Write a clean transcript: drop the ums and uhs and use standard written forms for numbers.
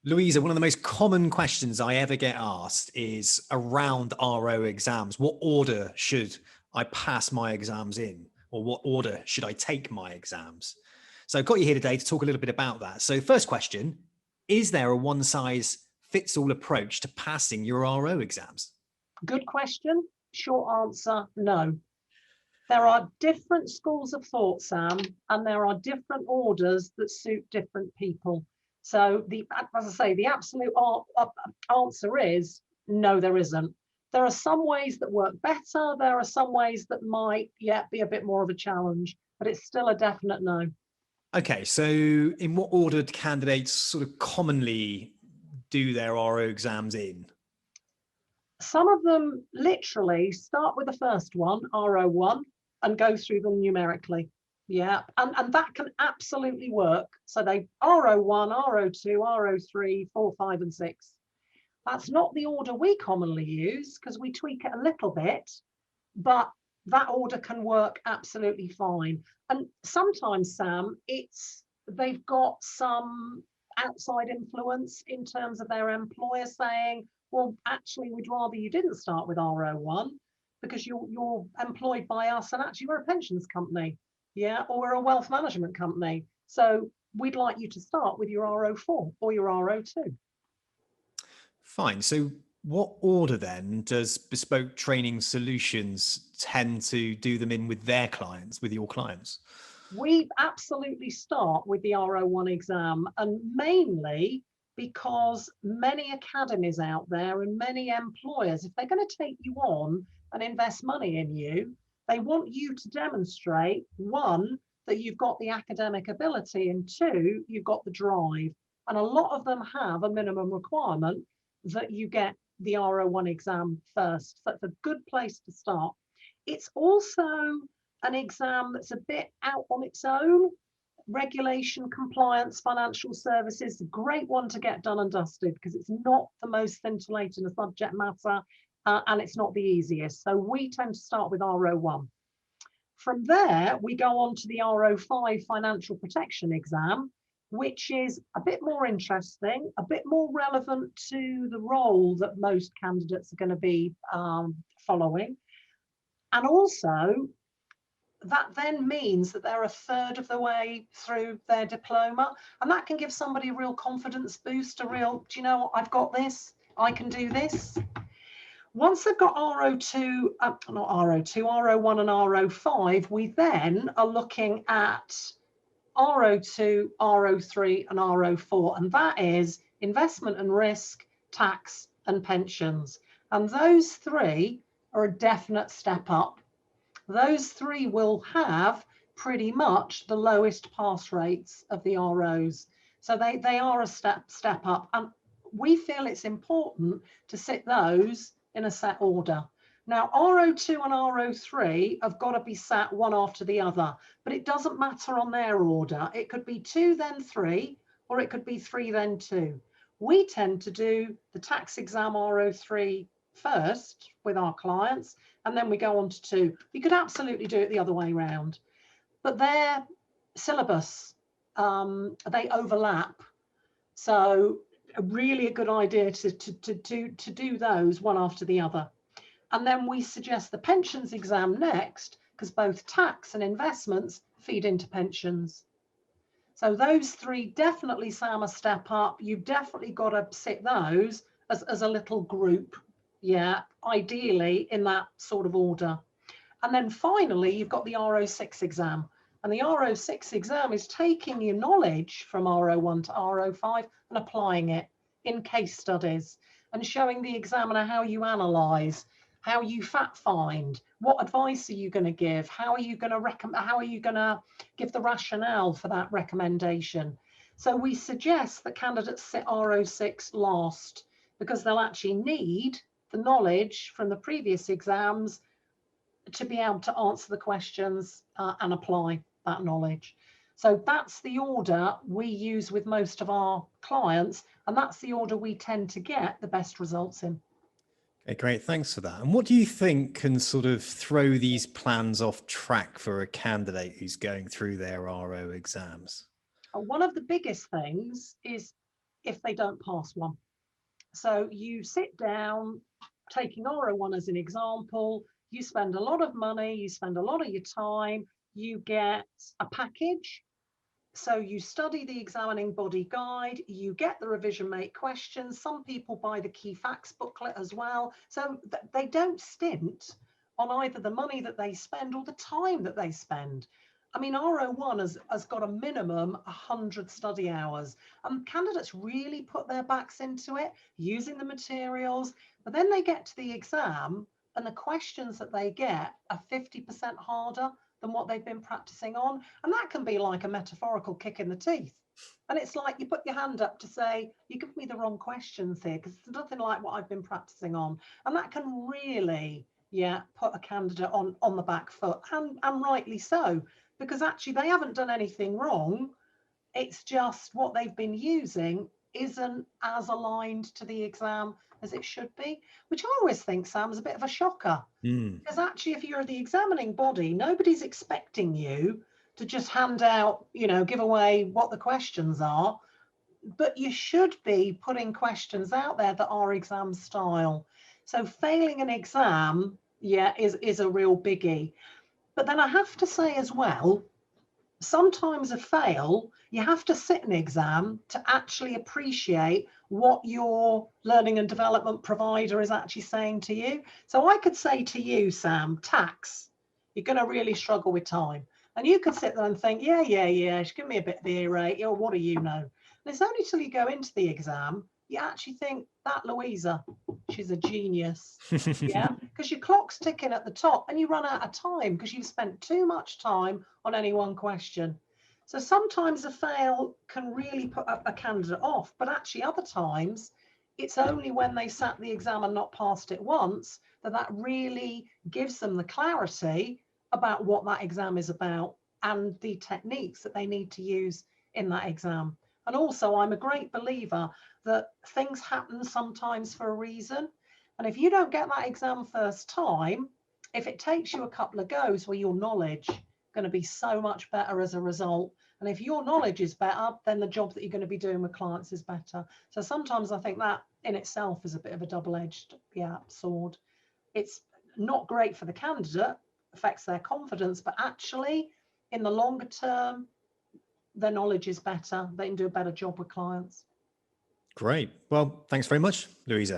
Louisa, one of the most common questions I ever get asked is around RO exams. What order should I pass my exams in? Or what order should I take my exams? So I've got you here today to talk a little bit about that. So first question, is there a one size fits all approach to passing your RO exams? Good question. Short answer, no. There are different schools of thought, Sam, and there are different orders that suit different people. So as I say, the absolute answer is no, there isn't. There are some ways that work better. There are some ways that might, be a bit more of a challenge, but it's still a definite no. Okay, so in what order do candidates sort of commonly do their RO exams in? Some of them literally start with the first one, R01, and go through them numerically. Yeah, and that can absolutely work. So they R01, R02, R03, 4, 5, and 6. That's not the order we commonly use because we tweak it a little bit, but that order can work absolutely fine. And sometimes, Sam, they've got some outside influence in terms of their employer saying, well, actually, we'd rather you didn't start with R01 because you're employed by us and actually we're a pensions company, or we're a wealth management company. So we'd like you to start with your R04 or your R02. Fine. So what order then does Bespoke Training Solutions tend to do them in with their clients, with your clients? We absolutely start with the R01 exam, and mainly because many academies out there and many employers, if they're going to take you on and invest money in you, they want you to demonstrate, one, that you've got the academic ability, and two, you've got the drive. And a lot of them have a minimum requirement that you get the R01 exam first. So it's a good place to start. It's also an exam that's a bit out on its own. Regulation, compliance, financial services, a great one to get done and dusted because it's not the most scintillating subject matter and it's not the easiest. So we tend to start with R01. From there, we go on to the R05 financial protection exam, which is a bit more interesting, a bit more relevant to the role that most candidates are going to be following. And also, that then means that they're a third of the way through their diploma. And that can give somebody a real confidence boost, a real, do you know what, I've got this, I can do this. Once they've got R02, not R02, R01 and R05, we then are looking at R02, R03 and R04. And that is investment and risk, tax and pensions. And those three are a definite step up. Those three will have pretty much the lowest pass rates of the ROs. So they are a step up. And we feel it's important to sit those in a set order. Now, R02 and R03 have got to be sat one after the other, but it doesn't matter on their order. It could be 2, then 3, or it could be 3, then 2. We tend to do the tax exam R03 first with our clients, and then we go on to 2. You could absolutely do it the other way around, but their syllabus, they overlap. So really a good idea to do those one after the other. And then we suggest the pensions exam next, because both tax and investments feed into pensions. So those three definitely, Sam, a step up. You've definitely got to sit those as a little group, ideally in that sort of order. And then finally, you've got the R06 exam. And the R06 exam is taking your knowledge from R01 to R05 and applying it in case studies and showing the examiner how you analyze, how you fact find, what advice are you going to give, how are you going to give the rationale for that recommendation. So we suggest that candidates sit R06 last because they'll actually need the knowledge from the previous exams to be able to answer the questions and apply that knowledge. So that's the order we use with most of our clients, and that's the order we tend to get the best results in. Okay, great. Thanks for that. And what do you think can sort of throw these plans off track for a candidate who's going through their RO exams? One of the biggest things is if they don't pass one. So you sit down, taking R01 as an example, you spend a lot of money, you spend a lot of your time, you get a package. So you study the examining body guide, you get the revision mate questions. Some people buy the key facts booklet as well. So they don't stint on either the money that they spend or the time that they spend. I mean, R01 has got a minimum 100 study hours. Candidates really put their backs into it, using the materials, but then they get to the exam and the questions that they get are 50% harder than what they've been practicing on. And that can be like a metaphorical kick in the teeth. And it's like you put your hand up to say, you give me the wrong questions here because it's nothing like what I've been practicing on. And that can really, put a candidate on the back foot, and rightly so, because actually they haven't done anything wrong. It's just what they've been using isn't as aligned to the exam as it should be, which I always think, Sam, is a bit of a shocker. Because actually, if you're the examining body, nobody's expecting you to just hand out, give away what the questions are, but you should be putting questions out there that are exam style. So failing an exam, is a real biggie. But then I have to say as well, sometimes a fail, you have to sit an exam to actually appreciate what your learning and development provider is actually saying to you. So I could say to you, Sam, tax, you're going to really struggle with time. And you could sit there and think, just give me a bit of the ear rate, or what do you know? And it's only till you go into the exam, you actually think, that Luiza, she's a genius. Because your clock's ticking at the top and you run out of time because you've spent too much time on any one question. So sometimes a fail can really put a candidate off, but actually other times it's only when they sat the exam and not passed it once that really gives them the clarity about what that exam is about and the techniques that they need to use in that exam. And also, I'm a great believer that things happen sometimes for a reason. And if you don't get that exam first time, if it takes you a couple of goes, well, your knowledge is going to be so much better as a result. And if your knowledge is better, then the job that you're going to be doing with clients is better. So sometimes I think that in itself is a bit of a double-edged sword. It's not great for the candidate, affects their confidence, but actually in the longer term, their knowledge is better. They can do a better job with clients. Great. Well, thanks very much, Luiza.